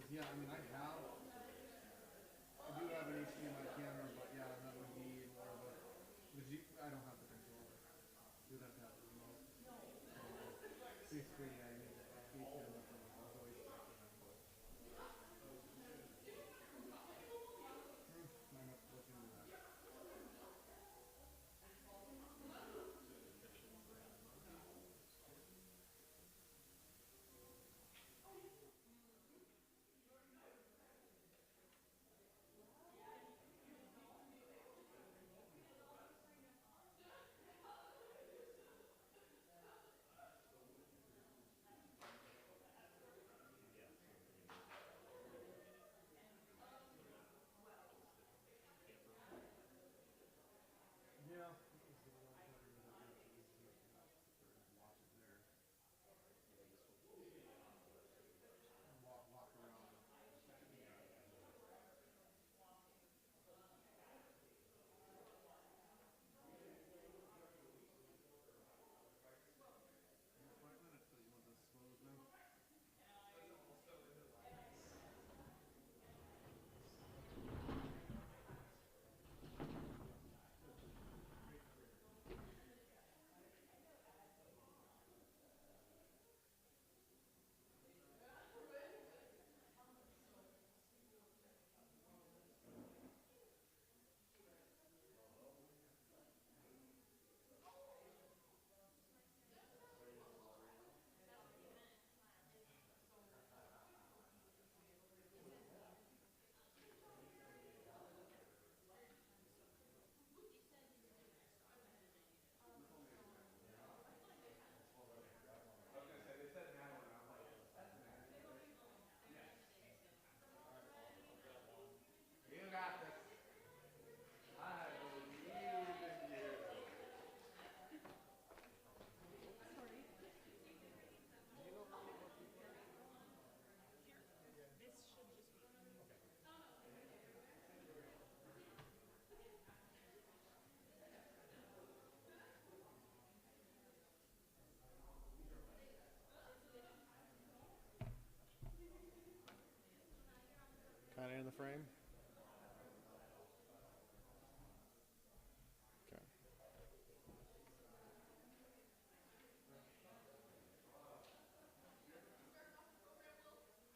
Yeah, I mean, I do have an HDMI camera, but yeah, that would be more of I don't have the controller. You'd have to have the remote. So basically, yeah, I need the camera for the voice. Might have to look into that. Yeah, it was a lot better than that. It was easier to watch it there. Walk around. Yeah, 5 minutes, but you want this closed now? I was gonna say they said now and I'm like, yes. You got this. I believe in you. Kind of in the frame. Okay.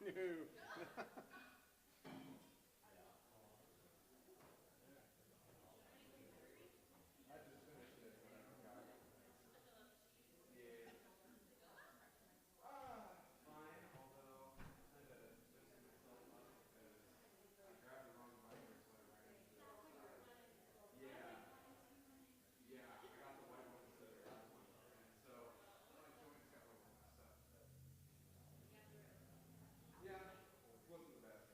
No. I just finished it, but I forgot. Yeah. Fine, although I kind of messed myself up because I grabbed the wrong binder, so I ran into the other side. Yeah. Yeah, I got the white one instead of the black one. And so my joints got a little messed up. Yeah, wasn't the best.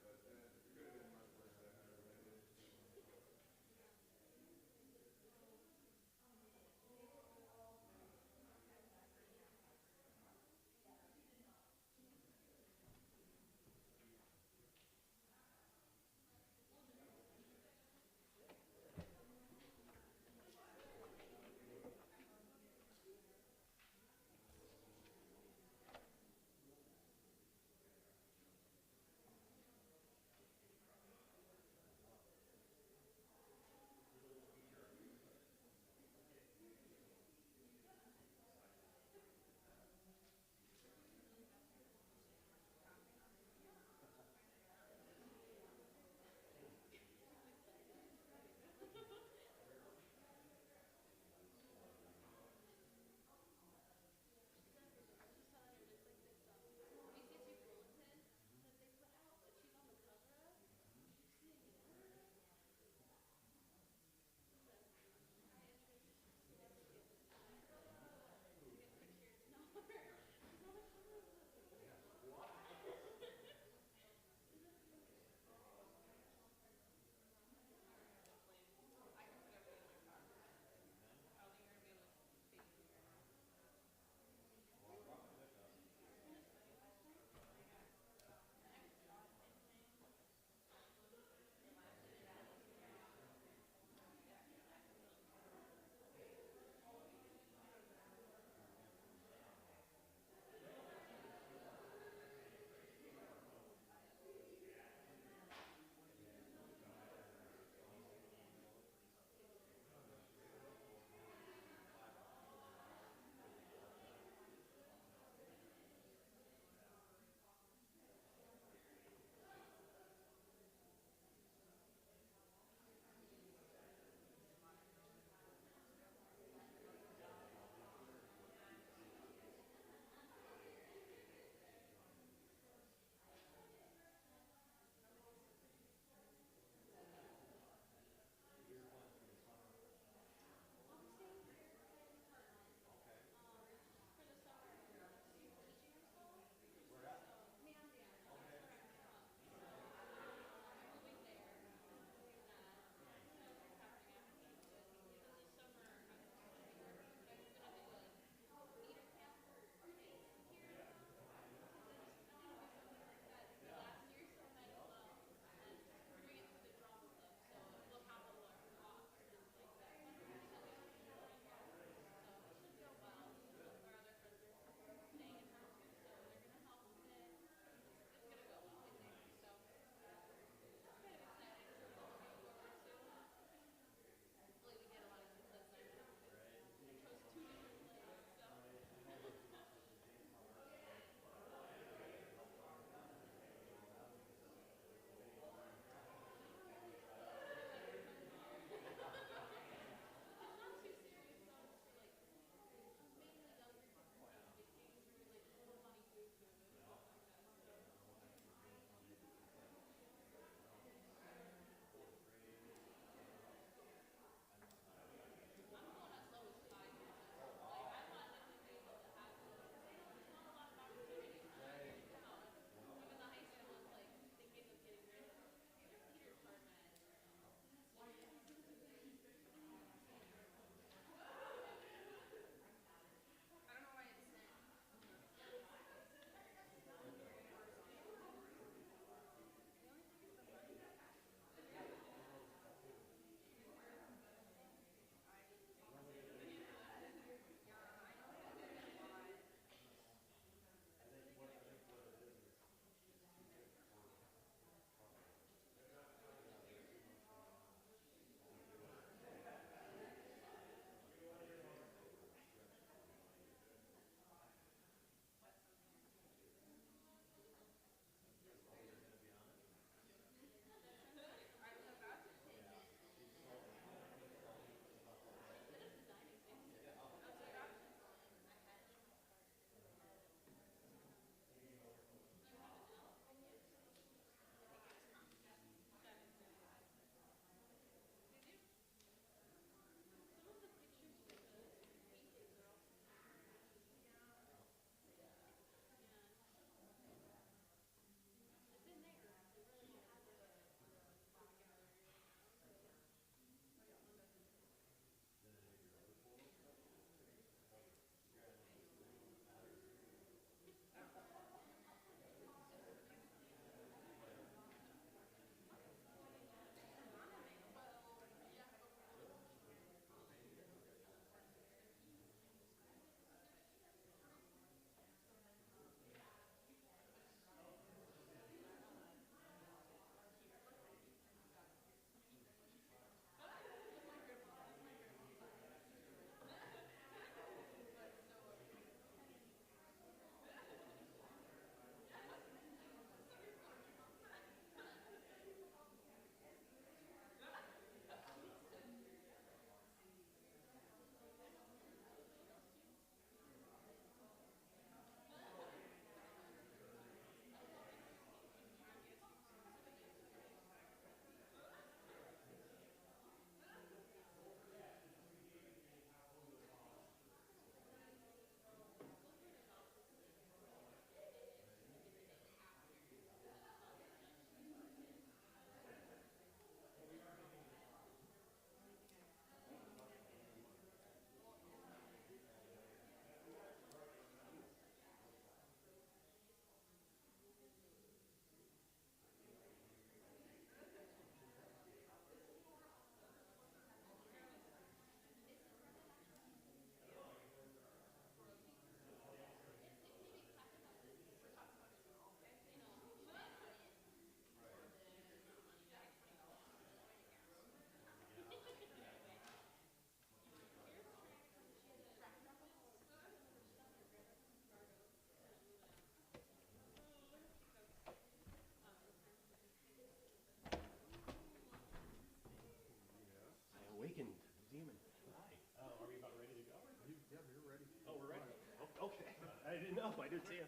know. I didn't see him.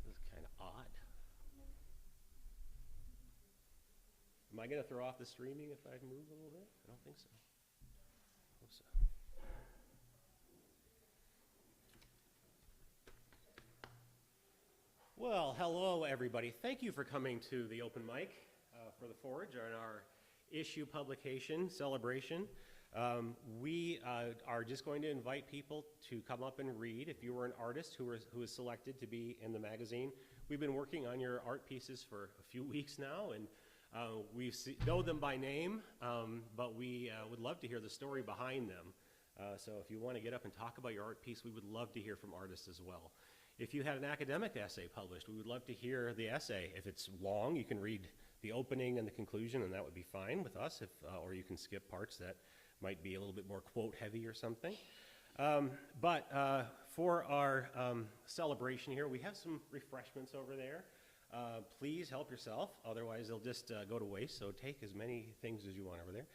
This is kind of odd. Am I going to throw off the streaming if I move a little bit? I don't think so. I hope so. Well, hello, everybody. Thank you for coming to the open mic for the Forge on our issue publication celebration. We are just going to invite people to come up and read. If you were an artist who was selected to be in the magazine, we've been working on your art pieces for a few weeks now, and we know them by name, but we would love to hear the story behind them. So if you want to get up and talk about your art piece, we would love to hear from artists as well. If you had an academic essay published, we would love to hear the essay. If it's long, you can read the opening and the conclusion, and that would be fine with us, or you can skip parts that might be a little bit more quote heavy or something. But for our celebration here, we have some refreshments over there. Please help yourself, otherwise they'll just go to waste, so take as many things as you want over there.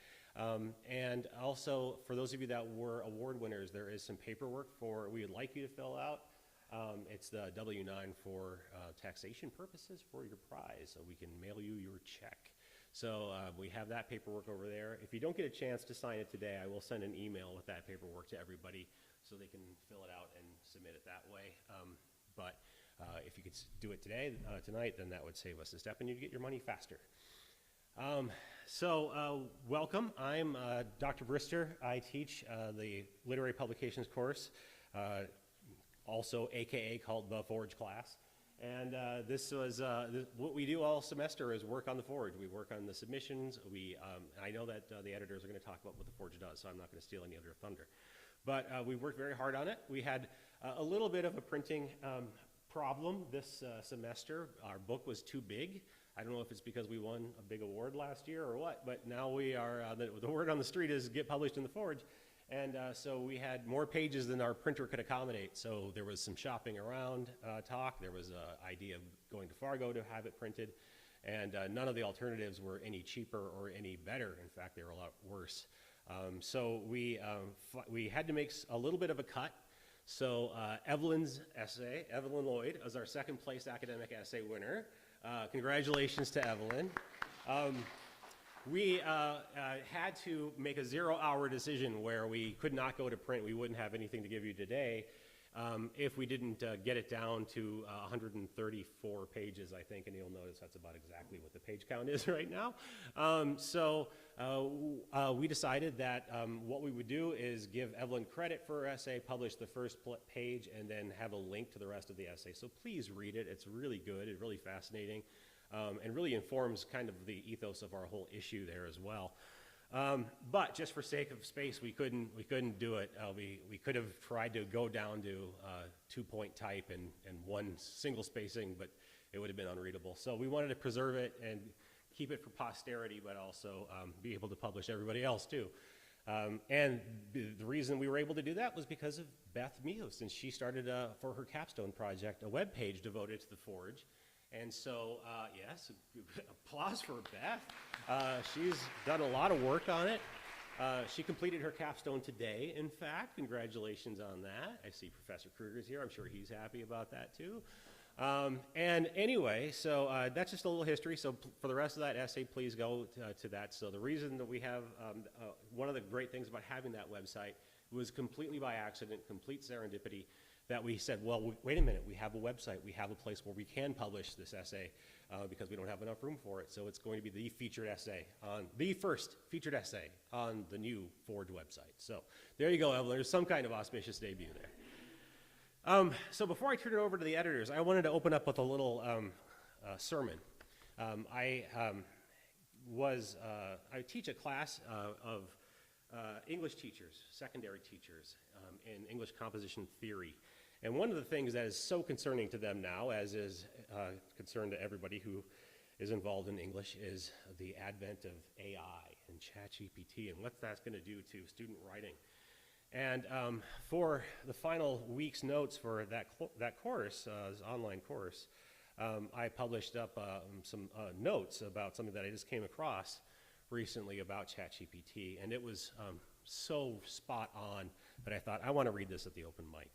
And also, for those of you that were award winners, there is some paperwork we would like you to fill out. It's the W-9 for taxation purposes for your prize, so we can mail you your check. So we have that paperwork over there. If you don't get a chance to sign it today, I will send an email with that paperwork to everybody so they can fill it out and submit it that way. But if you could do it tonight, then that would save us a step and you'd get your money faster. Welcome. I'm Dr. Brister. I teach the Literary Publications course, also AKA called the Forge class. And this was what we do all semester is work on the Forge. We work on the submissions. I know that the editors are going to talk about what the Forge does, so I'm not going to steal any of their thunder. But we worked very hard on it. We had a little bit of a printing problem this semester. Our book was too big. I don't know if it's because we won a big award last year or what, but now we are, the word on the street is get published in the Forge. And so we had more pages than our printer could accommodate. So there was some shopping around talk. There was an idea of going to Fargo to have it printed. And none of the alternatives were any cheaper or any better. In fact, they were a lot worse. So we had to make a little bit of a cut. So Evelyn's essay, Evelyn Lloyd, is our second place academic essay winner. Congratulations to Evelyn. We had to make a 0-hour decision where we could not go to print. We wouldn't have anything to give you today if we didn't get it down to 134 pages, I think, and you'll notice that's about exactly what the page count is right now. We decided that what we would do is give Evelyn credit for her essay, publish the first page, and then have a link to the rest of the essay. So please read it. It's really good. It's really fascinating. And really informs kind of the ethos of our whole issue there as well. But just for sake of space, we couldn't do it. We could have tried to go down to 2-point type and one single spacing, but it would have been unreadable. So we wanted to preserve it and keep it for posterity, but also be able to publish everybody else too. And the reason we were able to do that was because of Beth Muse, and she started for her capstone project a web page devoted to the Forge. And so, yes, applause for Beth. She's done a lot of work on it. She completed her capstone today, in fact. Congratulations on that. I see Professor Kruger's here. I'm sure he's happy about that, too. And anyway, so that's just a little history. So for the rest of that essay, please go to that. So the reason that we have, one of the great things about having that website was completely by accident, complete serendipity, that we said, well, wait a minute, we have a website, we have a place where we can publish this essay because we don't have enough room for it. So it's going to be the first featured essay on the new Forge website. So there you go, Evelyn. There's some kind of auspicious debut there. So before I turn it over to the editors, I wanted to open up with a little sermon. I teach a class of English teachers, secondary teachers, in English composition theory. And one of the things that is so concerning to them now, as is concern to everybody who is involved in English, is the advent of AI and ChatGPT and what that's going to do to student writing. And for the final week's notes for that course, this online course, I published up some notes about something that I just came across recently about ChatGPT, and it was so spot on that I thought, I want to read this at the open mic.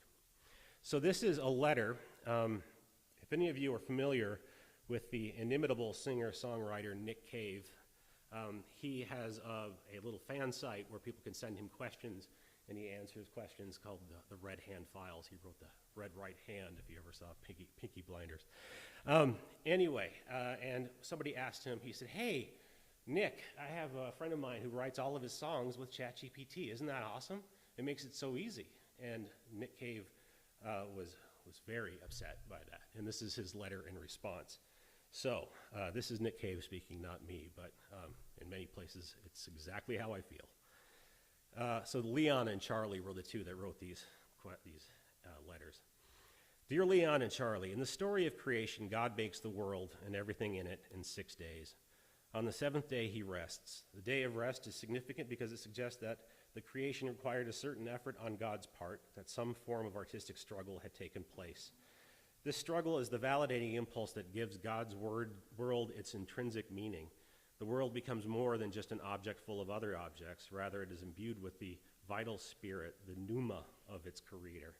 So this is a letter. If any of you are familiar with the inimitable singer-songwriter Nick Cave, he has a little fan site where people can send him questions, and he answers questions called the Red Hand Files. He wrote the Red Right Hand, if you ever saw Pinky Blinders. Anyway, and somebody asked him, he said, "Hey, Nick, I have a friend of mine who writes all of his songs with ChatGPT. Isn't that awesome? It makes it so easy." And Nick Cave was very upset by that. And this is his letter in response. So this is Nick Cave speaking, not me, but in many places it's exactly how I feel. So Leon and Charlie were the two that wrote these letters. Dear Leon and Charlie, in the story of creation, God makes the world and everything in it in 6 days. On the seventh day, he rests. The day of rest is significant because it suggests that the creation required a certain effort on God's part, that some form of artistic struggle had taken place. This struggle is the validating impulse that gives God's world its intrinsic meaning. The world becomes more than just an object full of other objects. Rather, it is imbued with the vital spirit, the pneuma of its creator.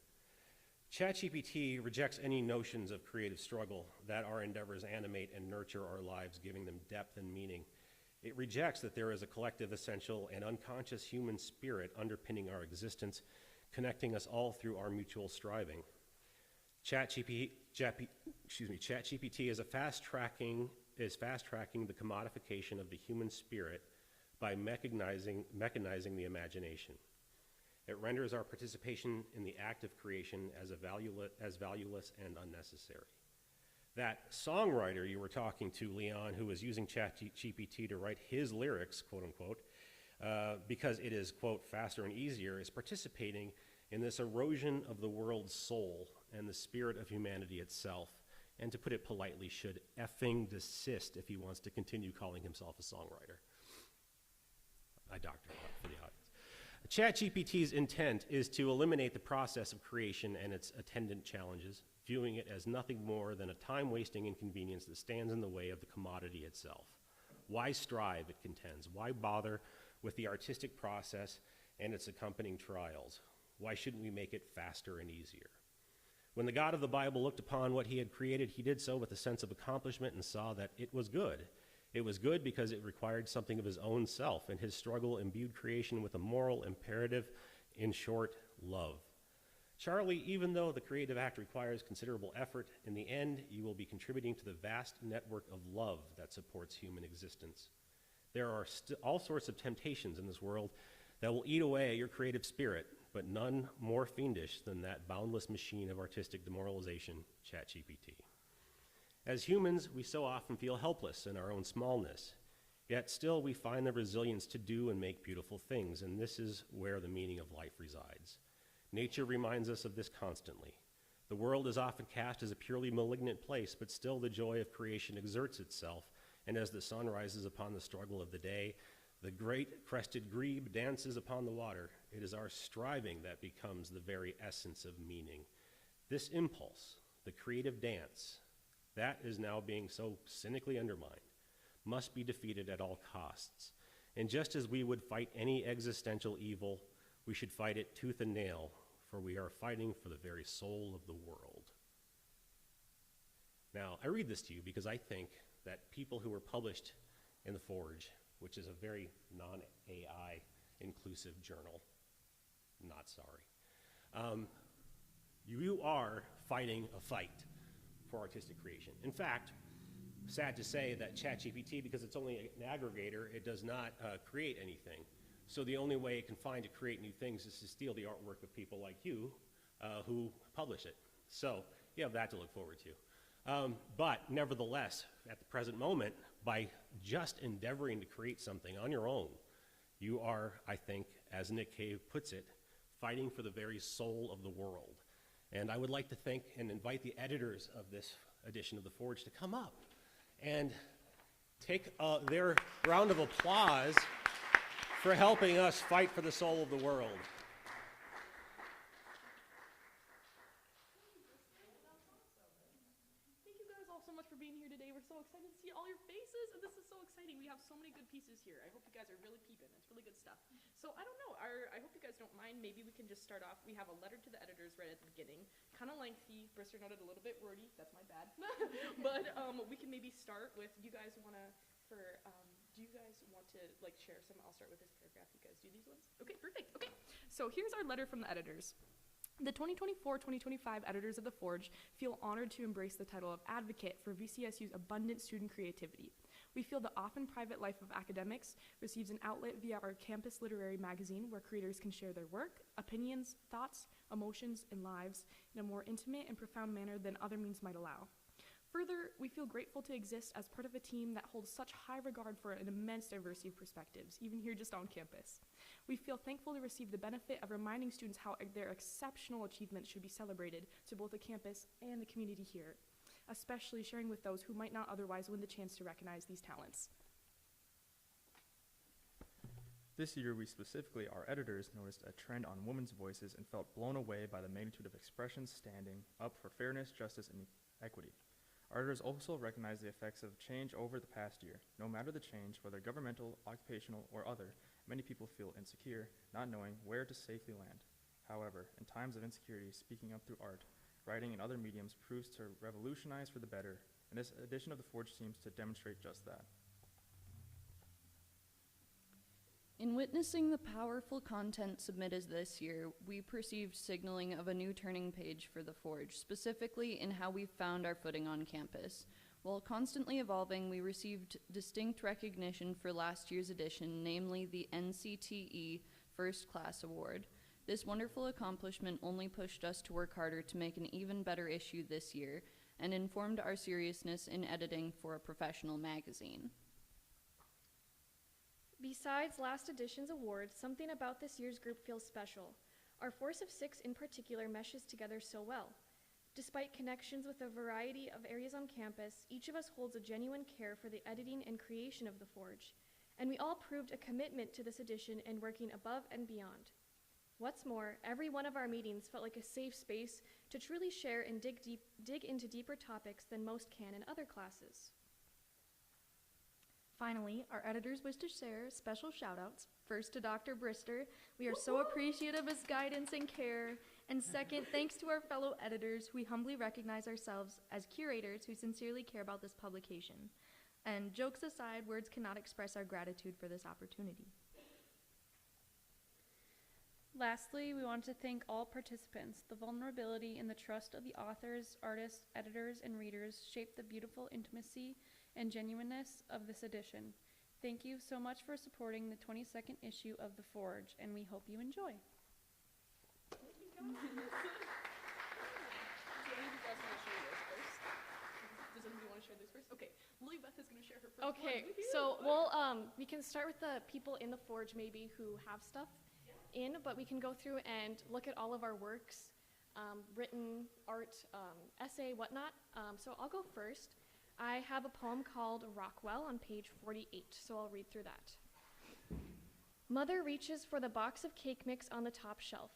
ChatGPT rejects any notions of creative struggle that our endeavors animate and nurture our lives, giving them depth and meaning. It rejects that there is a collective, essential, and unconscious human spirit underpinning our existence, connecting us all through our mutual striving. ChatGPT is fast-tracking the commodification of the human spirit by mechanizing the imagination. It renders our participation in the act of creation as valueless and unnecessary. That songwriter you were talking to, Leon, who was using ChatGPT to write his lyrics, quote unquote, because it is, quote, faster and easier, is participating in this erosion of the world's soul and the spirit of humanity itself, and to put it politely, should effing desist if he wants to continue calling himself a songwriter. I doctored that for the audience. ChatGPT's intent is to eliminate the process of creation and its attendant challenges, viewing it as nothing more than a time-wasting inconvenience that stands in the way of the commodity itself. Why strive, it contends? Why bother with the artistic process and its accompanying trials? Why shouldn't we make it faster and easier? When the God of the Bible looked upon what he had created, he did so with a sense of accomplishment and saw that it was good. It was good because it required something of his own self, and his struggle imbued creation with a moral imperative, in short, love. Charlie, even though the creative act requires considerable effort, in the end, you will be contributing to the vast network of love that supports human existence. There are all sorts of temptations in this world that will eat away at your creative spirit, but none more fiendish than that boundless machine of artistic demoralization, ChatGPT. As humans, we so often feel helpless in our own smallness, yet still we find the resilience to do and make beautiful things, and this is where the meaning of life resides. Nature reminds us of this constantly. The world is often cast as a purely malignant place, but still the joy of creation exerts itself, and as the sun rises upon the struggle of the day, the great crested grebe dances upon the water. It is our striving that becomes the very essence of meaning. This impulse, the creative dance, that is now being so cynically undermined, must be defeated at all costs. And just as we would fight any existential evil, we should fight it tooth and nail, for we are fighting for the very soul of the world. Now, I read this to you because I think that people who were published in The Forge, which is a very non-AI inclusive journal, not sorry, you are fighting a fight for artistic creation. In fact, sad to say that ChatGPT, because it's only an aggregator, it does not create anything. So the only way it can find to create new things is to steal the artwork of people like you who publish it. So you have that to look forward to. But nevertheless, at the present moment, by just endeavoring to create something on your own, you are, I think, as Nick Cave puts it, fighting for the very soul of the world. And I would like to thank and invite the editors of this edition of The Forge to come up and take their round of applause for helping us fight for the soul of the world. Thank you guys all so much so many good pieces here. I hope you guys are really peeping. It's really good stuff. So I don't know. I hope you guys don't mind. Maybe we can just start off. We have a letter to the editors right at the beginning. Kind of lengthy. Brister noted a little bit wordy. That's my bad. But we can maybe start with, do you guys want to like share some? I'll start with this paragraph. You guys do these ones? Okay, perfect. Okay. So here's our letter from the editors. The 2024-2025 editors of The Forge feel honored to embrace the title of advocate for VCSU's abundant student creativity. We feel the often private life of academics receives an outlet via our campus literary magazine where creators can share their work, opinions, thoughts, emotions, and lives in a more intimate and profound manner than other means might allow. Further, we feel grateful to exist as part of a team that holds such high regard for an immense diversity of perspectives, even here just on campus. We feel thankful to receive the benefit of reminding students how their exceptional achievements should be celebrated to both the campus and the community here, especially sharing with those who might not otherwise win the chance to recognize these talents. This year, we specifically, our editors, noticed a trend on women's voices and felt blown away by the magnitude of expressions standing up for fairness, justice, and equity. Our editors also recognize the effects of change over the past year. No matter the change, whether governmental, occupational, or other, many people feel insecure, not knowing where to safely land. However, in times of insecurity, speaking up through art, writing, and other mediums proves to revolutionize for the better, and this edition of The Forge seems to demonstrate just that. In witnessing the powerful content submitted this year, we perceived signaling of a new turning page for The Forge, specifically in how we found our footing on campus. While constantly evolving, we received distinct recognition for last year's edition, namely the NCTE First Class Award. This wonderful accomplishment only pushed us to work harder to make an even better issue this year, and informed our seriousness in editing for a professional magazine. Besides last edition's awards, something about this year's group feels special. Our force of 6 in particular meshes together so well. Despite connections with a variety of areas on campus, each of us holds a genuine care for the editing and creation of The Forge, and we all proved a commitment to this edition and working above and beyond. What's more, every one of our meetings felt like a safe space to truly share and dig into deeper topics than most can in other classes. Finally, our editors wish to share special shout-outs. First to Dr. Brister. We are so appreciative of his guidance and care. And second, thanks to our fellow editors, we humbly recognize ourselves as curators who sincerely care about this publication. And jokes aside, words cannot express our gratitude for this opportunity. Lastly, we want to thank all participants. The vulnerability and the trust of the authors, artists, editors, and readers shape the beautiful intimacy and genuineness of this edition. Thank you so much for supporting the 22nd issue of The Forge, and we hope you enjoy. Do any of you guys want to share yours first? Does anybody want to share this first? Okay, Lily Beth is going to share her first Okay, one. so we can start with the people in the Forge maybe who have stuff in, but we can go through and look at all of our works, written, art, essay, whatnot. So I'll go first. I have a poem called Rockwell on page 48, so I'll read through that. Mother reaches for the box of cake mix on the top shelf.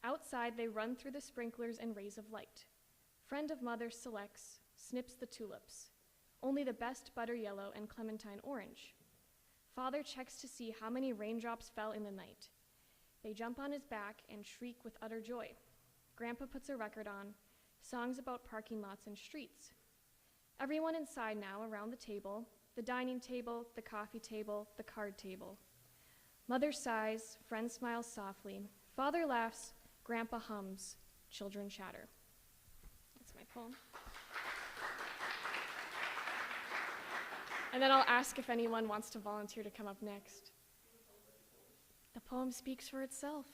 Outside, they run through the sprinklers and rays of light. Friend of mother selects, snips the tulips. Only the best butter yellow and clementine orange. Father checks to see how many raindrops fell in the night. They jump on his back and shriek with utter joy. Grandpa puts a record on, songs about parking lots and streets. Everyone inside now around the table, the dining table, the coffee table, the card table. Mother sighs, friend smiles softly, father laughs, grandpa hums, children chatter. That's my poem. And then I'll ask if anyone wants to volunteer to come up next. The poem speaks for itself.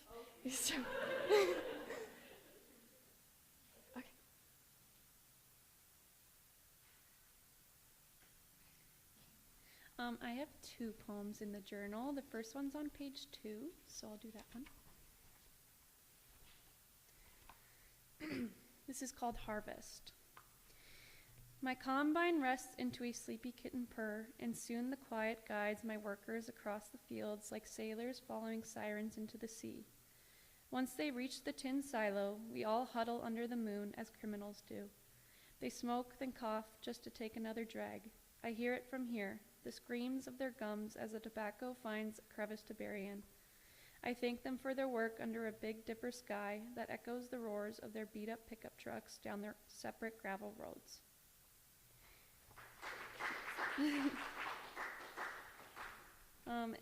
I have 2 poems in the journal. The first one's on page 2, so I'll do that one. This is called Harvest. My combine rests into a sleepy kitten purr, and soon the quiet guides my workers across the fields like sailors following sirens into the sea. Once they reach the tin silo, we all huddle under the moon as criminals do. They smoke, then cough just to take another drag. I hear it from here, the screams of their gums as the tobacco finds a crevice to bury in. I thank them for their work under a Big Dipper sky that echoes the roars of their beat-up pickup trucks down their separate gravel roads.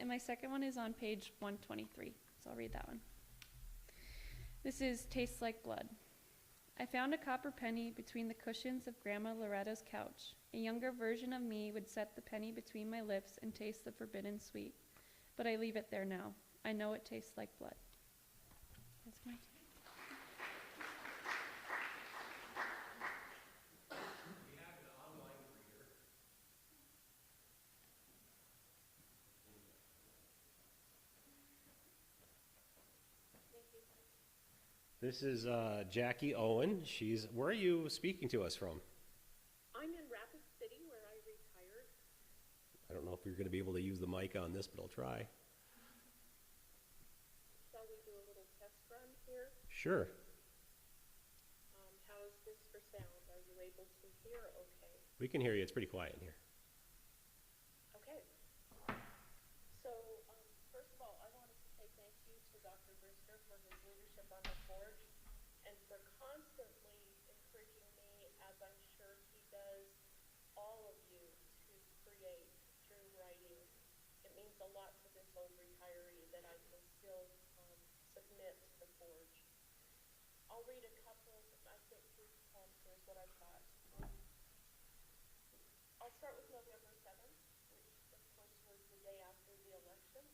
And my second one is on page 123, so I'll read that one. This is Tastes Like Blood. I found a copper penny between the cushions of Grandma Loretta's couch. A younger version of me would set the penny between my lips and taste the forbidden sweet. But I leave it there now. I know it tastes like blood. That's my This is Jackie Owen. Where are you speaking to us from? I'm in Rapid City where I retired. I don't know if you're going to be able to use the mic on this, but I'll try. Shall we do a little test run here? Sure. How is this for sound? Are you able to hear okay? We can hear you. It's pretty quiet in here. Okay. So, first of all, I wanted to say thank you to Dr. Brister for his leadership on the Forge and for constantly encouraging me, as I'm sure he does, all of you to create through writing. It means a lot to this old retiree that I can still submit to the Forge. I'll read a couple, I think 3 poems. Here's what I've got. I'll start with November 7th, which of course was the day after the election.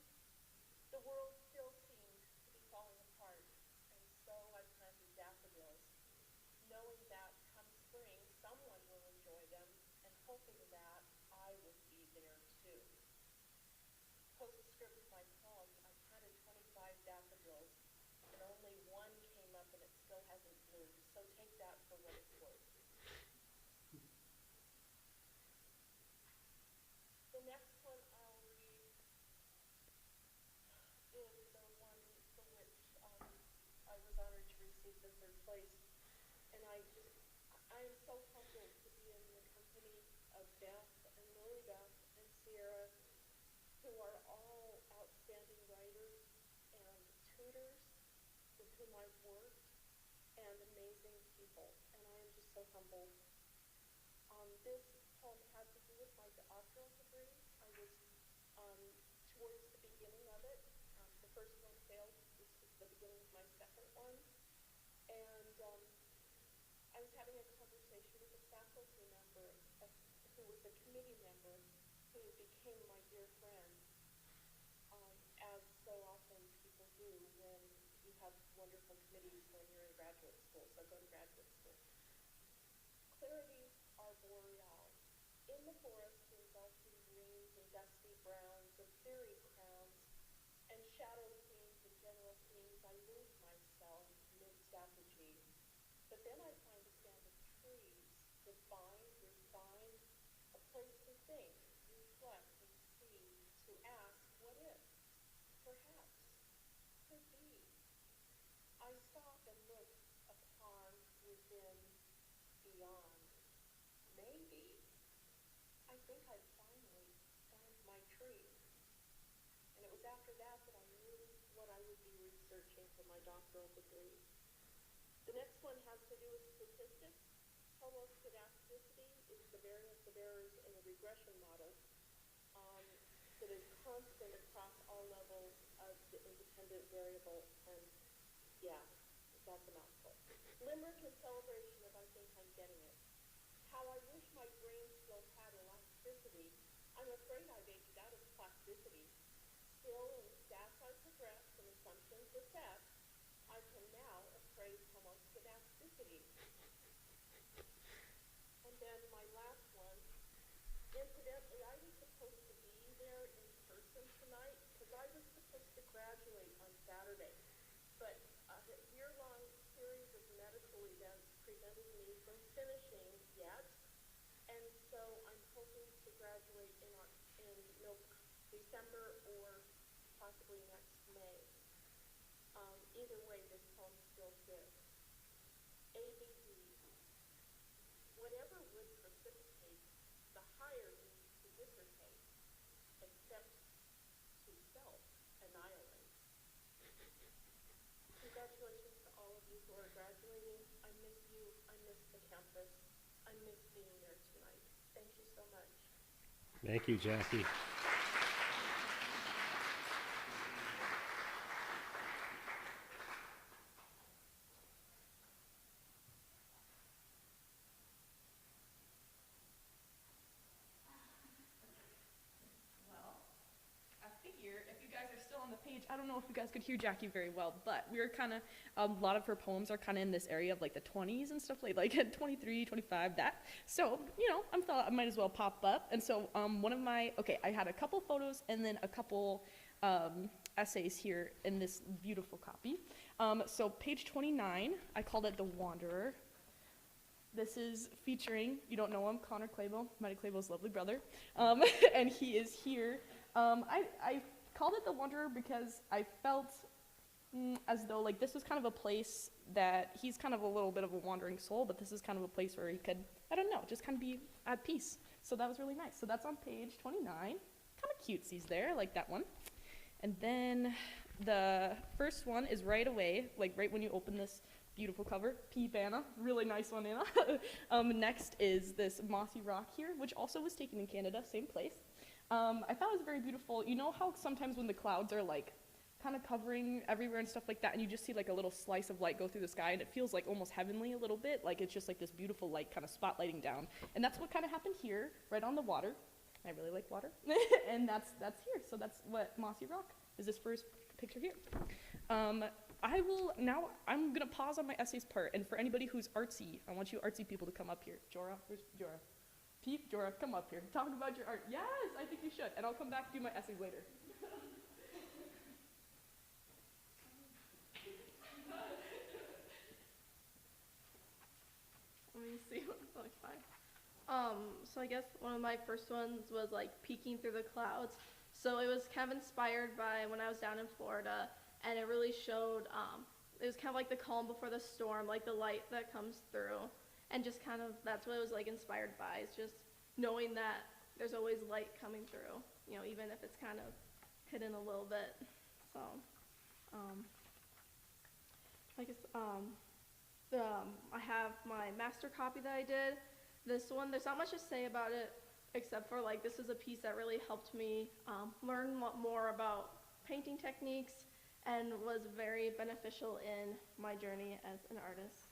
The world still seemed to be falling apart, and so I planted daffodils, knowing that come spring someone will enjoy them, and hoping that I would be there too. Postscript to my poem, I planted 25 daffodils, and only one came up and it still hasn't bloomed, so take that for what it's worth. The next one I'll read is the one for which I was honored to receive the 3rd place, and I am so humbled to be in the company of Beth and Lily Beth and Sierra, who are all outstanding writers and tutors with whom I've worked, and amazing people, and I am just so humbled. This poem had to do with my doctoral degree. I was towards the beginning of it. The first one failed. This was the beginning of my second one, and I was having a conversation with a faculty member who was a committee member who became my dear friend, as so often people do when you have wonderful committees when you're in graduate school, so go to graduate school. Clarities arboreal. In the forest, engulfing greens and dusty browns of fairy crowns and shadow themes and general themes, I lose myself mid-sapogee. But then I find a stand of trees, defined, refined, a place to think, reflect, and see, to ask, what if? Perhaps, could be. I stop and look upon, within, beyond. Maybe. I think I finally found my tree. And it was after that that I knew what I would be researching for my doctoral degree. The next one has to do with statistics. Homoscedasticity is the variance of errors in the regression model that is constant across all levels of the independent variable, and yeah, that's a mouthful. Limerick and celebration of I think I'm getting it. How I wish my brain still had elasticity. I'm afraid I've aged out of plasticity. Still in stats I progress and assumptions assess, I can now appraise homoscedasticity. And then my last one, incidentally, I was supposed to be there in person tonight because I was supposed to graduate on Saturday. But a year-long series of medical events prevented me from finishing yet. And so I'm hoping to graduate in December or possibly next May. Either way, this poem still fits. ABD. Whatever would precipitate, the higher needs to dissipate. miss the campus. I miss being there tonight. Thank you so much. Thank you, Jackie. I figure if you guys are still on the page, I don't know if you guys could hear Jackie very well, but we were kind of, a lot of her poems are kind of in this area of like the 20s and stuff, like at 23, 25, that. So, you know, I thought I might as well pop up. And so I had a couple photos and then a couple essays here in this beautiful copy. So page 29, I called it The Wanderer. This is featuring, you don't know him, Connor Clabo, Mighty Clabo's lovely brother. And he is here. I called it The Wanderer because I felt as though like this was kind of a place that he's kind of a little bit of a wandering soul, but this is kind of a place where he could, I don't know, just kind of be at peace. So that was really nice. So that's on page 29. Kind of cutesies there, like that one. And then the first one is right away, like right when you open this beautiful cover, Peep Anna, really nice one, Anna. Next is this mossy rock here, which also was taken in Canada, same place. I thought it was very beautiful. You know how sometimes when the clouds are like kind of covering everywhere and stuff like that, and you just see like a little slice of light go through the sky, and it feels like almost heavenly a little bit, like it's just like this beautiful light kind of spotlighting down. And that's what kind of happened here, right on the water. I really like water. And that's here. So that's what Mossy Rock is, this first picture here. I'm gonna pause on my essays part, and for anybody who's artsy, I want you artsy people to come up here. Jorah, where's Jorah? Pete, Jorah, come up here. Talk about your art. Yes, I think you should. And I'll come back and do my essays later. Let me see what it looks like. So I guess one of my first ones was like peeking through the clouds. So it was kind of inspired by when I was down in Florida, and it really showed, it was kind of like the calm before the storm, like the light that comes through. And just kind of, that's what it was like inspired by, is just knowing that there's always light coming through, you know, even if it's kind of hidden a little bit. So, I guess, I have my master copy that I did. This one, there's not much to say about it, except for like, this is a piece that really helped me learn more about painting techniques and was very beneficial in my journey as an artist.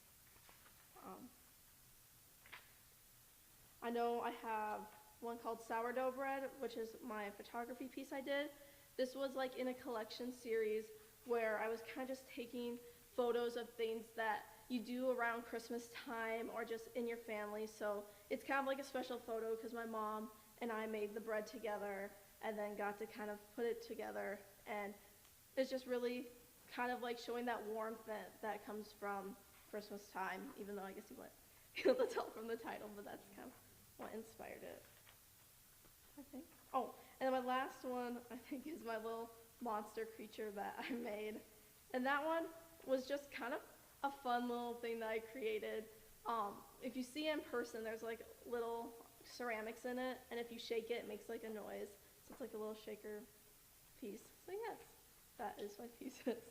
I know I have one called Sourdough Bread, which is my photography piece I did. This was like in a collection series where I was kind of just taking photos of things that you do around Christmas time or just in your family. So it's kind of like a special photo because my mom and I made the bread together and then got to kind of put it together. And it's just really kind of like showing that warmth that comes from Christmas time, even though I guess you wouldn't be able to tell from the title, but that's kind of what inspired it, I think. Oh, and then my last one, I think, is my little monster creature that I made. And that one was just kind of a fun little thing that I created. If you see it in person, there's like little ceramics in it, and if you shake it, it makes like a noise. So it's like a little shaker piece. So yes, that is my pieces.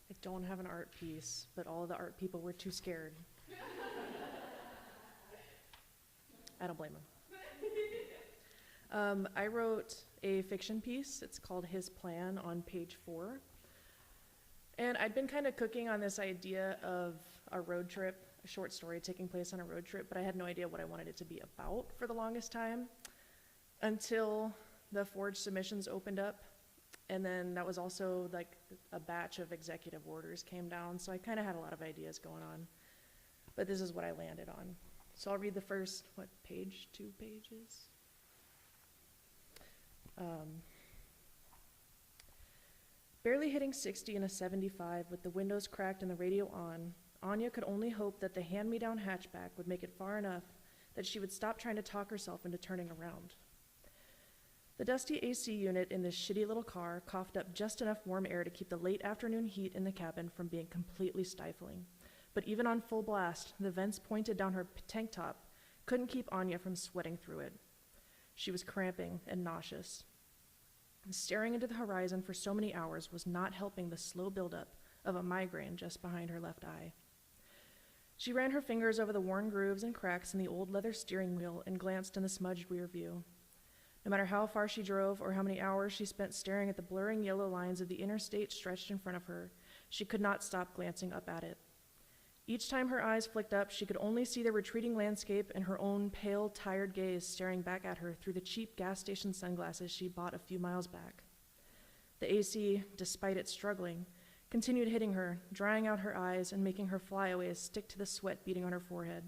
I don't have an art piece, but all of the art people were too scared. I don't blame them. I wrote a fiction piece. It's called His Plan on page 4. And I'd been kind of cooking on this idea of a road trip, a short story taking place on a road trip, but I had no idea what I wanted it to be about for the longest time until the Forge submissions opened up. And then that was also like a batch of executive orders came down, so I kind of had a lot of ideas going on. But this is what I landed on. So I'll read the first, page, 2 pages? Barely hitting 60 in a 75 with the windows cracked and the radio on, Anya could only hope that the hand-me-down hatchback would make it far enough that she would stop trying to talk herself into turning around. The dusty AC unit in this shitty little car coughed up just enough warm air to keep the late afternoon heat in the cabin from being completely stifling. But even on full blast, the vents pointed down her tank top couldn't keep Anya from sweating through it. She was cramping and nauseous. Staring into the horizon for so many hours was not helping the slow buildup of a migraine just behind her left eye. She ran her fingers over the worn grooves and cracks in the old leather steering wheel and glanced in the smudged rear view. No matter how far she drove or how many hours she spent staring at the blurring yellow lines of the interstate stretched in front of her, she could not stop glancing up at it. Each time her eyes flicked up, she could only see the retreating landscape and her own pale, tired gaze staring back at her through the cheap gas station sunglasses she bought a few miles back. The AC, despite its struggling, continued hitting her, drying out her eyes and making her flyaways stick to the sweat beating on her forehead.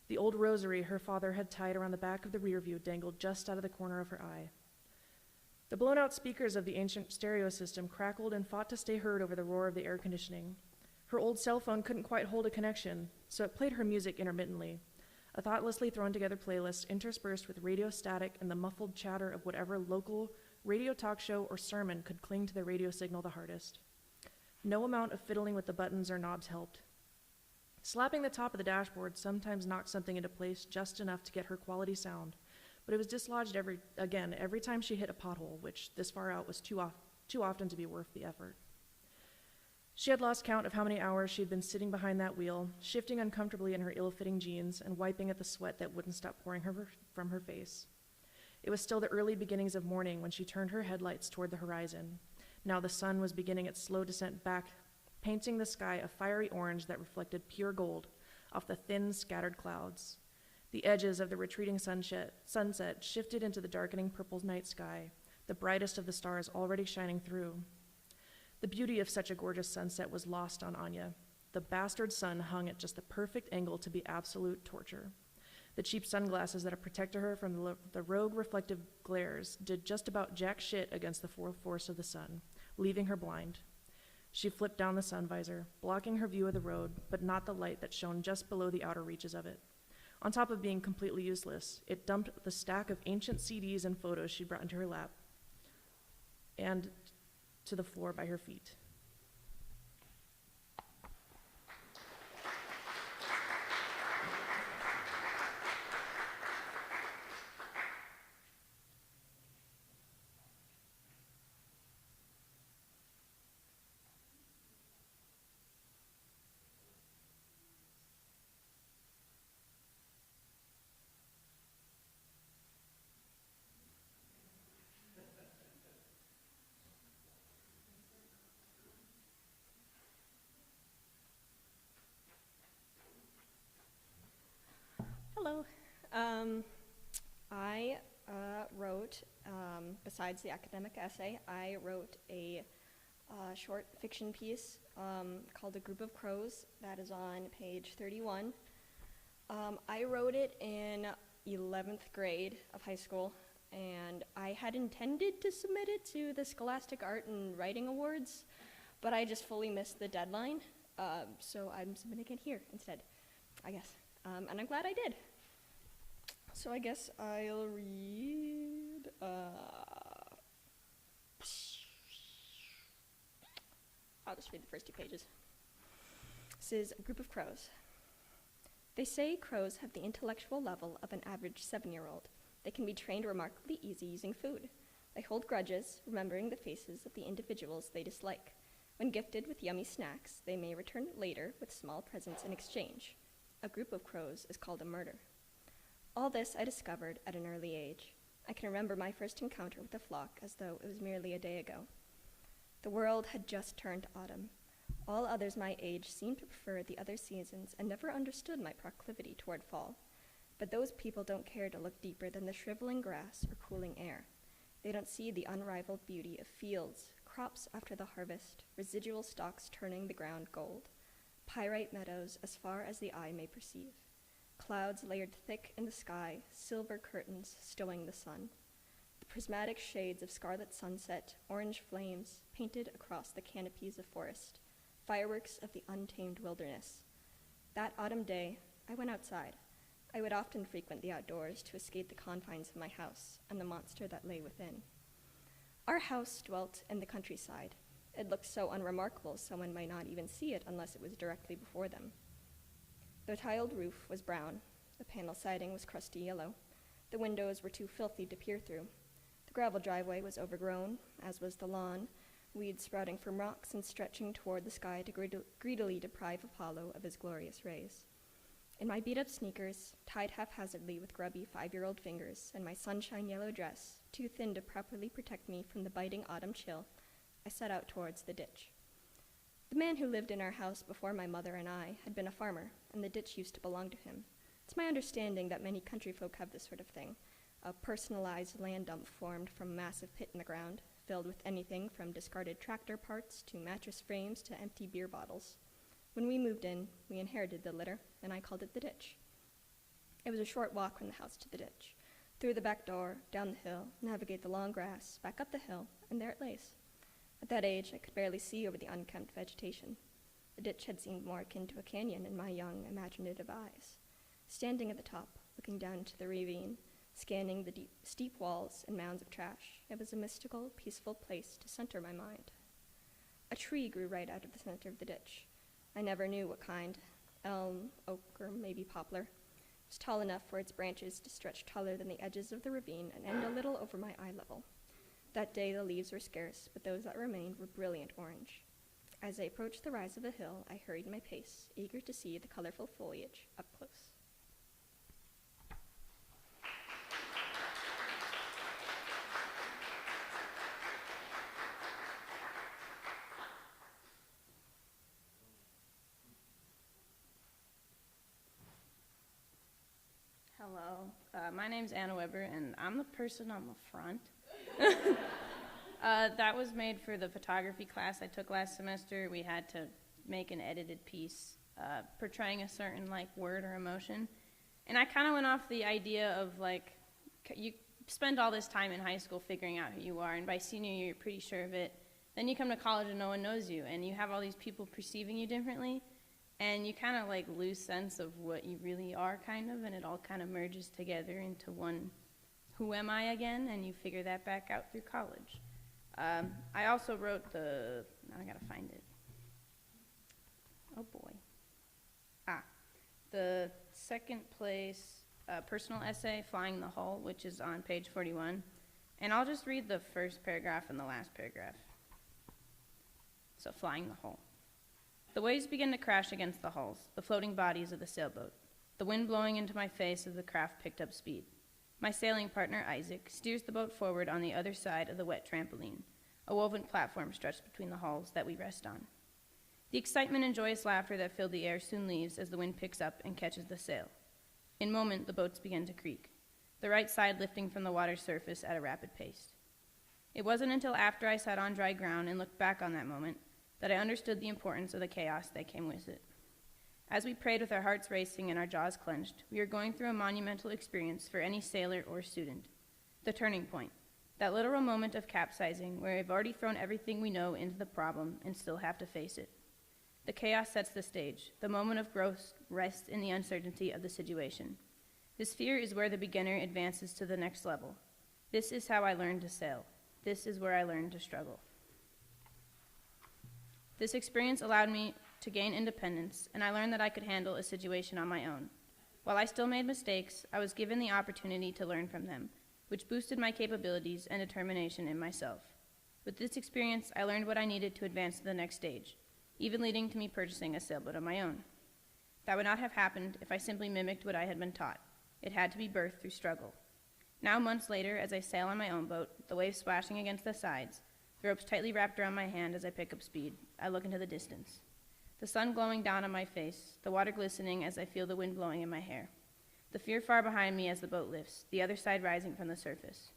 The old rosary her father had tied around the back of the rear view dangled just out of the corner of her eye. The blown-out speakers of the ancient stereo system crackled and fought to stay heard over the roar of the air conditioning. Her old cell phone couldn't quite hold a connection, so it played her music intermittently, a thoughtlessly thrown-together playlist interspersed with radio static and the muffled chatter of whatever local radio talk show or sermon could cling to the radio signal the hardest. No amount of fiddling with the buttons or knobs helped. Slapping the top of the dashboard sometimes knocked something into place just enough to get her quality sound, but it was dislodged every time she hit a pothole, which this far out was too often to be worth the effort. She had lost count of how many hours she had been sitting behind that wheel, shifting uncomfortably in her ill-fitting jeans and wiping at the sweat that wouldn't stop pouring from her face. It was still the early beginnings of morning when she turned her headlights toward the horizon. Now the sun was beginning its slow descent back, painting the sky a fiery orange that reflected pure gold off the thin, scattered clouds. The edges of the retreating sunset shifted into the darkening purple night sky, the brightest of the stars already shining through. The beauty of such a gorgeous sunset was lost on Anya. The bastard sun hung at just the perfect angle to be absolute torture. The cheap sunglasses that had protected her from the rogue reflective glares did just about jack shit against the full force of the sun, leaving her blind. She flipped down the sun visor, blocking her view of the road, but not the light that shone just below the outer reaches of it. On top of being completely useless, it dumped the stack of ancient CDs and photos she brought into her lap and to the floor by her feet. Hello. I wrote, besides the academic essay, I wrote a short fiction piece called A Group of Crows that is on page 31. I wrote it in 11th grade of high school, and I had intended to submit it to the Scholastic Art and Writing Awards, but I just fully missed the deadline, so I'm submitting it here instead, I guess. And I'm glad I did. So I guess I'll read, I'll just read the first 2 pages. This is A Group of Crows. They say crows have the intellectual level of an average 7-year-old. They can be trained remarkably easy using food. They hold grudges, remembering the faces of the individuals they dislike. When gifted with yummy snacks, they may return later with small presents in exchange. A group of crows is called a murder. All this I discovered at an early age. I can remember my first encounter with the flock as though it was merely a day ago. The world had just turned autumn. All others my age seemed to prefer the other seasons and never understood my proclivity toward fall. But those people don't care to look deeper than the shriveling grass or cooling air. They don't see the unrivaled beauty of fields, crops after the harvest, residual stalks turning the ground gold, pyrite meadows as far as the eye may perceive, clouds layered thick in the sky, silver curtains stowing the sun, the prismatic shades of scarlet sunset, orange flames painted across the canopies of forest, fireworks of the untamed wilderness. That autumn day, I went outside. I would often frequent the outdoors to escape the confines of my house and the monster that lay within. Our house dwelt in the countryside. It looked so unremarkable someone might not even see it unless it was directly before them. The tiled roof was brown. The panel siding was crusty yellow. The windows were too filthy to peer through. The gravel driveway was overgrown, as was the lawn, weeds sprouting from rocks and stretching toward the sky to greedily deprive Apollo of his glorious rays. In my beat-up sneakers, tied haphazardly with grubby 5-year-old fingers, and my sunshine yellow dress, too thin to properly protect me from the biting autumn chill, I set out towards the ditch. The man who lived in our house before my mother and I had been a farmer, and the ditch used to belong to him. It's my understanding that many country folk have this sort of thing, a personalized land dump formed from a massive pit in the ground, filled with anything from discarded tractor parts to mattress frames to empty beer bottles. When we moved in, we inherited the litter, and I called it the ditch. It was a short walk from the house to the ditch, through the back door, down the hill, navigate the long grass, back up the hill, and there it lays. At that age, I could barely see over the unkempt vegetation. The ditch had seemed more akin to a canyon in my young, imaginative eyes. Standing at the top, looking down into the ravine, scanning the steep walls and mounds of trash, it was a mystical, peaceful place to center my mind. A tree grew right out of the center of the ditch. I never knew what kind, elm, oak, or maybe poplar. It was tall enough for its branches to stretch taller than the edges of the ravine and end a little over my eye level. That day the leaves were scarce, but those that remained were brilliant orange. As I approached the rise of the hill, I hurried my pace, eager to see the colorful foliage up close. Hello, my name's Anna Weber, and I'm the person on the front. That was made for the photography class I took last semester. We had to make an edited piece portraying a certain word or emotion. And I kind of went off the idea of you spend all this time in high school figuring out who you are, and by senior year you're pretty sure of it. Then you come to college and no one knows you, and you have all these people perceiving you differently. And you kind of lose sense of what you really are, and it all kind of merges together into one who am I again, and you figure that back out through college. I also wrote now I gotta find it. Oh boy. The second place personal essay, Flying the Hull, which is on page 41. And I'll just read the first paragraph and the last paragraph. So, Flying the Hull. The waves began to crash against the hulls, the floating bodies of the sailboat, the wind blowing into my face as the craft picked up speed. My sailing partner, Isaac, steers the boat forward on the other side of the wet trampoline, a woven platform stretched between the hulls that we rest on. The excitement and joyous laughter that filled the air soon leaves as the wind picks up and catches the sail. In a moment, the boats begin to creak, the right side lifting from the water's surface at a rapid pace. It wasn't until after I sat on dry ground and looked back on that moment that I understood the importance of the chaos that came with it. As we prayed with our hearts racing and our jaws clenched, we were going through a monumental experience for any sailor or student. The turning point, that literal moment of capsizing where we've already thrown everything we know into the problem and still have to face it. The chaos sets the stage. The moment of growth rests in the uncertainty of the situation. This fear is where the beginner advances to the next level. This is how I learned to sail. This is where I learned to struggle. This experience allowed me to gain independence, and I learned that I could handle a situation on my own. While I still made mistakes, I was given the opportunity to learn from them, which boosted my capabilities and determination in myself. With this experience, I learned what I needed to advance to the next stage, even leading to me purchasing a sailboat of my own. That would not have happened if I simply mimicked what I had been taught. It had to be birthed through struggle. Now, months later, as I sail on my own boat, the waves splashing against the sides, the ropes tightly wrapped around my hand as I pick up speed, I look into the distance. The sun glowing down on my face, the water glistening as I feel the wind blowing in my hair. The fear far behind me as the boat lifts, the other side rising from the surface.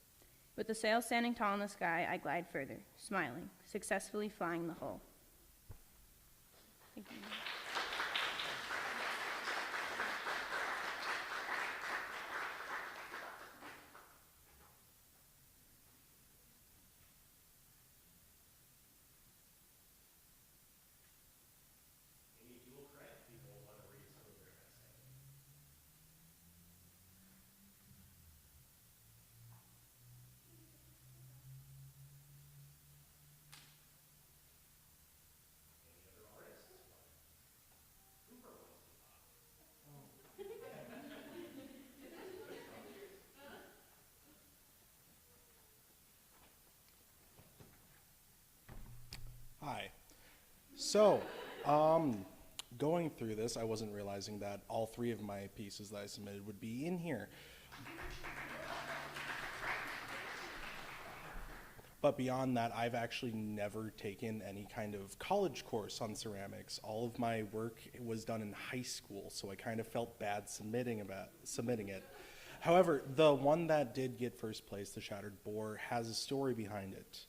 With the sail standing tall in the sky, I glide further, smiling, successfully flying the whole. Thank you. Any dual credit people want to read some of their essay? Any other artists want it? Cooper wants to talk. Hi. So, going through this, I wasn't realizing that all three of my pieces that I submitted would be in here. But beyond that, I've actually never taken any kind of college course on ceramics. All of my work was done in high school, so I kind of felt bad submitting it. However, the one that did get first place, the Shattered Boar, has a story behind it.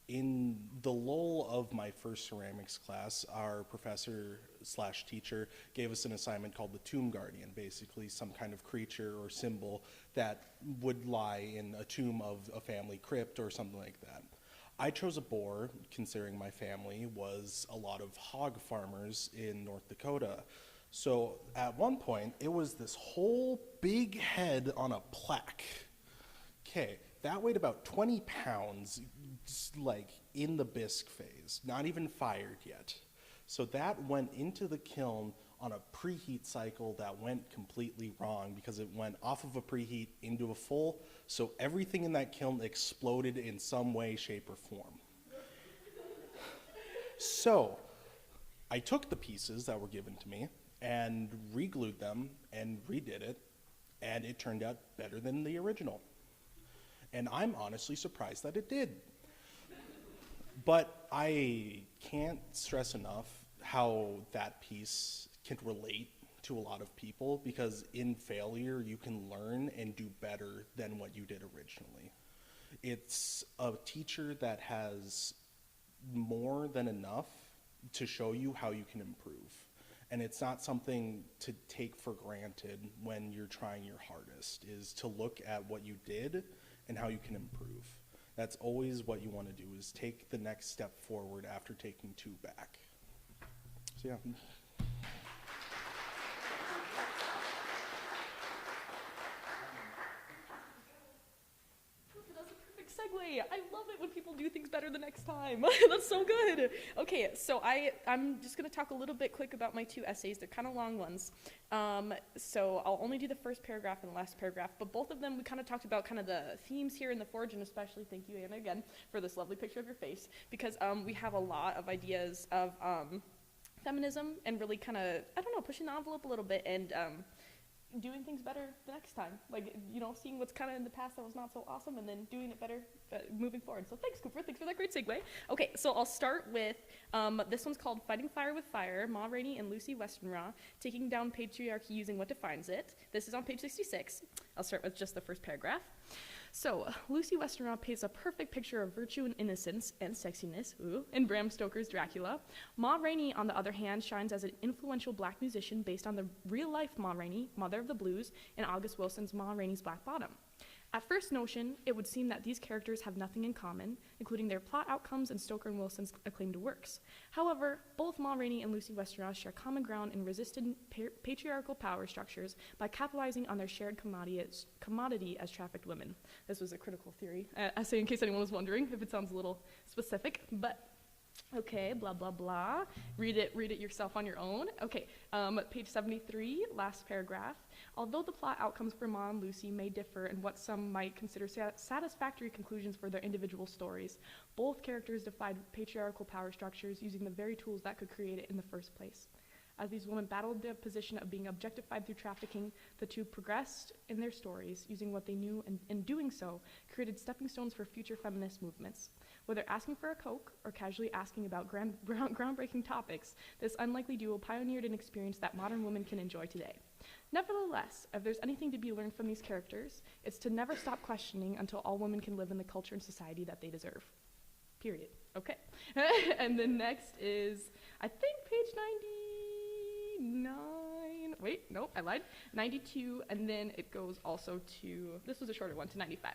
In the lull of my first ceramics class, our professor slash teacher gave us an assignment called the Tomb Guardian, basically some kind of creature or symbol that would lie in a tomb of a family crypt or something like that. I chose a boar, considering my family was a lot of hog farmers in North Dakota. So at one point, it was this whole big head on a plaque. Okay, that weighed about 20 pounds, like in the bisque phase, not even fired yet. So that went into the kiln on a preheat cycle that went completely wrong because it went off of a preheat into a full, so everything in that kiln exploded in some way, shape, or form. So I took the pieces that were given to me and re-glued them and redid it, and it turned out better than the original. And I'm honestly surprised that it did. But I can't stress enough how that piece can relate to a lot of people, because in failure you can learn and do better than what you did originally. It's a teacher that has more than enough to show you how you can improve. And it's not something to take for granted when you're trying your hardest, is to look at what you did and how you can improve. That's always what you want to do, is take the next step forward after taking two back. So yeah. That's a perfect segue. I love it when people do things better the next time. That's so good. Okay, so I'm just going to talk a little bit quick about my two essays. They're kind of long ones. So I'll only do the first paragraph and the last paragraph, but both of them we kind of talked about kind of the themes here in the Forge, and especially thank you, Anna, again, for this lovely picture of your face, because we have a lot of ideas of feminism and really kind of, I don't know, pushing the envelope a little bit and doing things better the next time. Like, you know, seeing what's kind of in the past that was not so awesome and then doing it better moving forward. So thanks, Cooper. Thanks for that great segue. Okay, so I'll start with, this one's called Fighting Fire with Fire, Ma Rainey and Lucy Westenra, Taking Down Patriarchy Using What Defines It. This is on page 66. I'll start with just the first paragraph. So, Lucy Westenra paints a perfect picture of virtue and innocence and sexiness, in Bram Stoker's Dracula. Ma Rainey, on the other hand, shines as an influential black musician based on the real-life Ma Rainey, mother of the blues, in August Wilson's Ma Rainey's Black Bottom. At first notion, it would seem that these characters have nothing in common, including their plot outcomes and Stoker and Wilson's acclaimed works. However, both Ma Rainey and Lucy Westenra share common ground in resisting patriarchal power structures by capitalizing on their shared commodity as trafficked women. This was a critical theory essay, in case anyone was wondering, if it sounds a little specific, but okay, blah, blah, blah. Read it yourself on your own. Okay, page 73, last paragraph. Although the plot outcomes for Ma and Lucy may differ in what some might consider satisfactory conclusions for their individual stories, both characters defied patriarchal power structures using the very tools that could create it in the first place. As these women battled the position of being objectified through trafficking, the two progressed in their stories, using what they knew, and in doing so, created stepping stones for future feminist movements. Whether asking for a Coke or casually asking about groundbreaking topics, this unlikely duo pioneered an experience that modern women can enjoy today. Nevertheless, if there's anything to be learned from these characters, it's to never stop questioning until all women can live in the culture and society that they deserve. Period. Okay. And then next is, I think, page 99. Wait, nope, I lied. 92, and then it goes also to, this was a shorter one, to 95.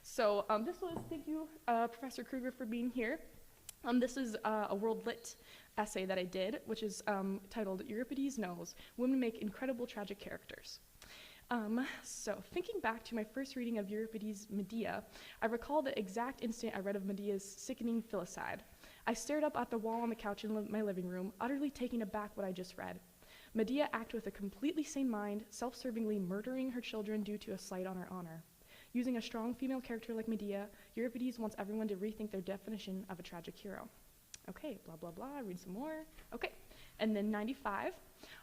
So this was, thank you, Professor Kruger, for being here. This is a World Lit essay that I did, which is titled Euripides Knows, Women Make Incredible Tragic Characters. So thinking back to my first reading of Euripides' Medea, I recall the exact instant I read of Medea's sickening filicide. I stared up at the wall on the couch in my living room, utterly taken aback what I just read. Medea acted with a completely sane mind, self-servingly murdering her children due to a slight on her honor. Using a strong female character like Medea, Euripides wants everyone to rethink their definition of a tragic hero. Okay, blah, blah, blah, read some more. Okay, and then 95.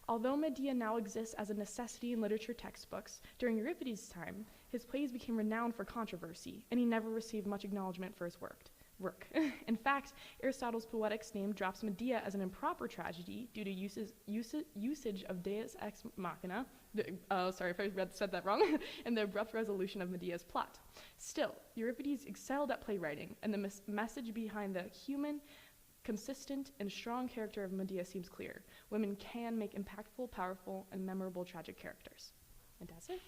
Although Medea now exists as a necessity in literature textbooks, during Euripides' time, his plays became renowned for controversy, and he never received much acknowledgement for his work. In fact, Aristotle's Poetics name drops Medea as an improper tragedy due to usage of Deus ex machina, sorry if I said that wrong, and the abrupt resolution of Medea's plot. Still, Euripides excelled at playwriting, and the message behind the human, consistent, and strong character of Medea seems clear. Women can make impactful, powerful, and memorable tragic characters. And that's it.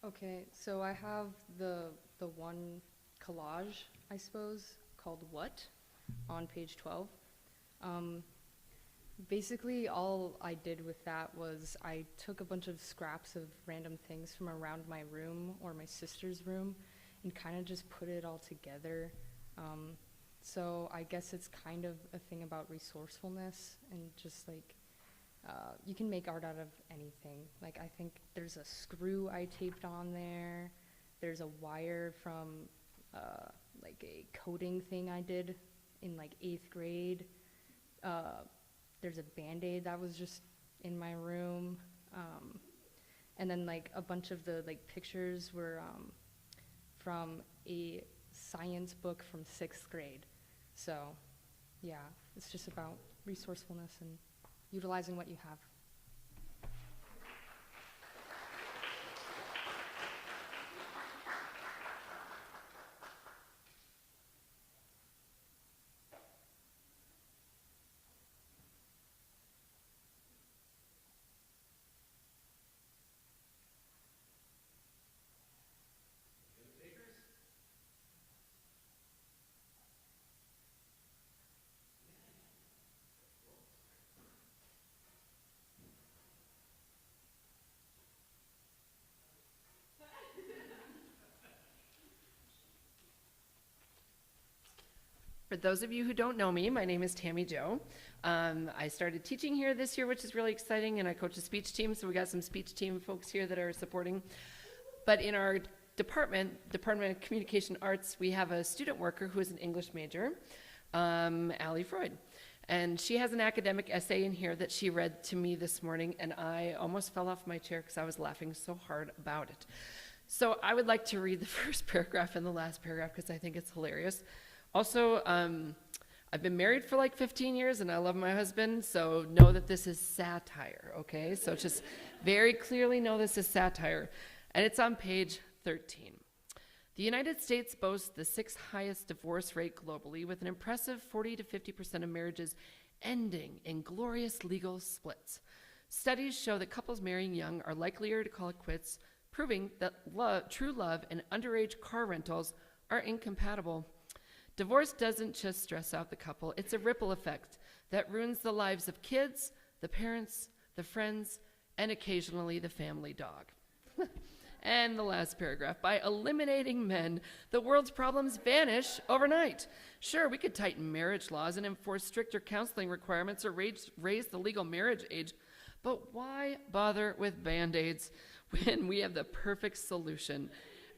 Okay, so I have the one collage, I suppose, called What on page 12. Basically, all I did with that was I took a bunch of scraps of random things from around my room or my sister's room and kind of just put it all together. So I guess it's kind of a thing about resourcefulness and just like you can make art out of anything. Like I think there's a screw I taped on there. There's a wire from like a coding thing I did in like 8th grade. There's a Band-Aid that was just in my room. And then like a bunch of the like pictures were from a science book from 6th grade. So yeah, it's just about resourcefulness and utilizing what you have. For those of you who don't know me, my name is Tammy Jo. I started teaching here this year, which is really exciting, and I coach a speech team, so we got some speech team folks here that are supporting. But in our Department of Communication Arts, we have a student worker who is an English major, Allie Freud. And she has an academic essay in here that she read to me this morning, and I almost fell off my chair because I was laughing so hard about it. So I would like to read the first paragraph and the last paragraph because I think it's hilarious. Also, I've been married for like 15 years and I love my husband, so know that this is satire, okay? So just very clearly know this is satire. And it's on page 13. The United States boasts the 6th highest divorce rate globally, with an impressive 40 to 50% of marriages ending in glorious legal splits. Studies show that couples marrying young are likelier to call it quits, proving that true love and underage car rentals are incompatible. Divorce doesn't just stress out the couple, it's a ripple effect that ruins the lives of kids, the parents, the friends, and occasionally the family dog. And the last paragraph, by eliminating men, the world's problems vanish overnight. Sure, we could tighten marriage laws and enforce stricter counseling requirements or raise the legal marriage age, but why bother with Band-Aids when we have the perfect solution?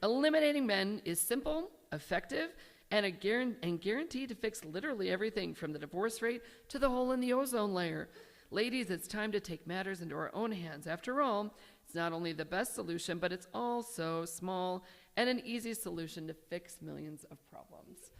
Eliminating men is simple, effective, and guaranteed to fix literally everything from the divorce rate to the hole in the ozone layer. Ladies, it's time to take matters into our own hands. After all, it's not only the best solution, but it's also small and an easy solution to fix millions of problems.